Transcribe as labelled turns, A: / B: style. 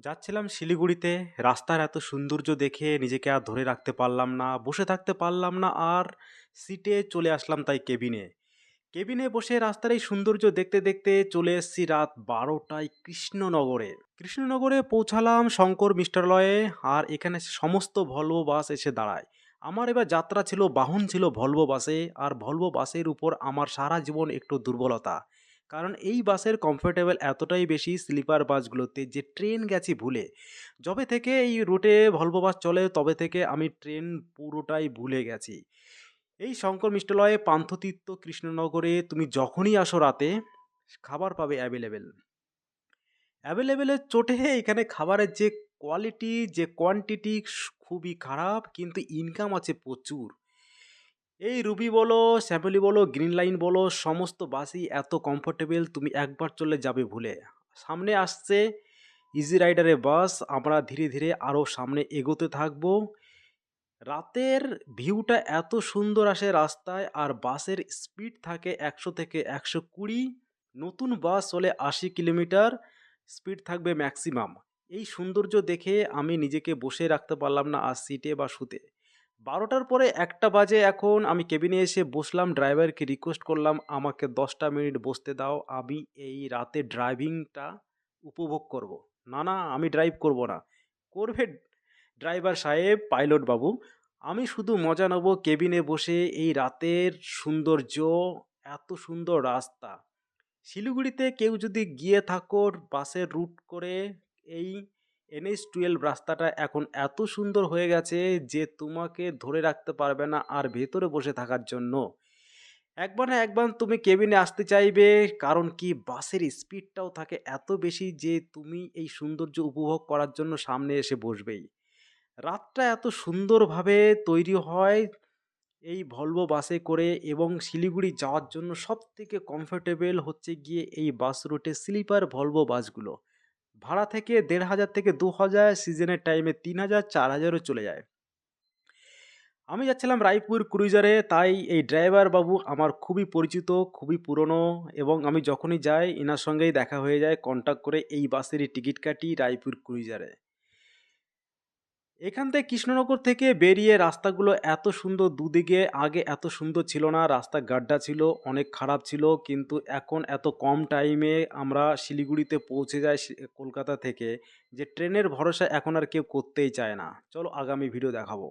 A: যাচ্ছিলাম শিলিগুড়িতে। রাস্তার এত সৌন্দর্য দেখে নিজেকে আর ধরে রাখতে পারলাম না, বসে থাকতে পারলাম না আর সিটে চলে আসলাম তাই কেবিনে। কেবিনে বসে রাস্তার এই সৌন্দর্য দেখতে দেখতে চলে এসেছি রাত 12টায় কৃষ্ণনগরে। কৃষ্ণনগরে পৌঁছালাম শঙ্কর মিষ্টালয়ে। আর এখানে সমস্ত ভলভো বাস এসে দাঁড়ায়। আমার এবার যাত্রা ছিল, বাহন ছিল ভলভো বাসে। আর ভলভো বাসের উপর আমার সারা জীবন একটু দুর্বলতা, কারণ এই বাসের কমফোর্টেবল এতটাই বেশি স্লিপার বাসগুলোতে যে ট্রেন গেছি ভুলে। যবে থেকে এই রুটে ভলভো বাস চলে তবে থেকে আমি ট্রেন পুরোটাই ভুলে গেছি। এই শঙ্কর মিষ্টালয়ে পান্থতীর্থ কৃষ্ণনগরে তুমি যখনই আসো রাতে, খাবার পাবে অ্যাভেলেবেল। অ্যাভেলেবেলের চোটে এখানে খাবারের যে কোয়ালিটি, যে কোয়ান্টিটি খুবই খারাপ, কিন্তু ইনকাম আছে প্রচুর। এই রুবি বলো, শ্যামলি বলো, গ্রিন লাইন বলো, সমস্ত বাসই এত কমফোর্টেবল তুমি একবার চললে যাবে ভুলে। সামনে আসছে ইজি রাইডারের বাস, আমরা ধীরে ধীরে আরও সামনে এগোতে থাকবো। রাতের ভিউটা এত সুন্দর আসে রাস্তায়, আর বাসের স্পিড থাকে 100 থেকে 120। নতুন বাস চলে 80 কিলোমিটার, স্পিড থাকবে ম্যাক্সিমাম। এই সৌন্দর্য দেখে আমি নিজেকে বসে রাখতে পারলাম না আর সিটে বা শুতে। 12টার পরে 1টা বাজে, এখন আমি কেবিনে এসে বসলাম, ড্রাইভারকে রিকোয়েস্ট করলাম আমাকে 10টা মিনিট বসতে দাও, আমি এই রাতে ড্রাইভিংটা উপভোগ করব। না না, আমি ড্রাইভ করব না, করবে ড্রাইভার সাহেব, পাইলট বাবু। আমি শুধু মজা নেব কেবিনে বসে এই রাতের সৌন্দর্য, এত সুন্দর রাস্তা। শিলিগুড়িতে কেউ যদি গিয়ে থাকো বাসের রুট করে, এই NH-12 রাস্তাটা এখন এত সুন্দর হয়ে গেছে যে তোমাকে ধরে রাখতে পারবে না আর ভেতরে বসে থাকার জন্য। একবার না একবার তুমি কেবিনে আসতে চাইবে, কারণ কি বাসের স্পিডটাও থাকে এত বেশি যে তুমি এই সৌন্দর্য উপভোগ করার জন্য সামনে এসে বসবেই। রাতটা এত সুন্দরভাবে তৈরি হয় এই ভলভো বাসে করে, এবং শিলিগুড়ি যাওয়ার জন্য সবথেকে কমফোর্টেবল হচ্ছে গিয়ে এই বাস রুটে স্লিপার ভলভো বাসগুলো। ভাড়া থেকে 1500 থেকে 2000, সিজনের টাইমে 3000 4000ও চলে যায়। আমি যাচ্ছিলাম রায়পুর ক্রুইজারে, তাই এই ড্রাইভার বাবু আমার খুবই পরিচিত, খুবই পুরনো, এবং আমি যখনই যাই এনার সঙ্গেই দেখা হয়ে যায়। কন্ট্যাক্ট করে এই বাসেরই টিকিট কাটি রায়পুর ক্রুইজারে। এখান থেকে কৃষ্ণনগর থেকে বেরিয়ে রাস্তাগুলো এত সুন্দর দুদিকে, আগে এত সুন্দর ছিল না, রাস্তা গাড্ডা ছিল, অনেক খারাপ ছিল, কিন্তু এখন এত কম টাইমে আমরা শিলিগুড়িতে পৌঁছে যাই কলকাতা থেকে, যে ট্রেনের ভরসা এখন আর কেউ করতেই চায় না। চলো আগামী ভিডিও দেখাবো।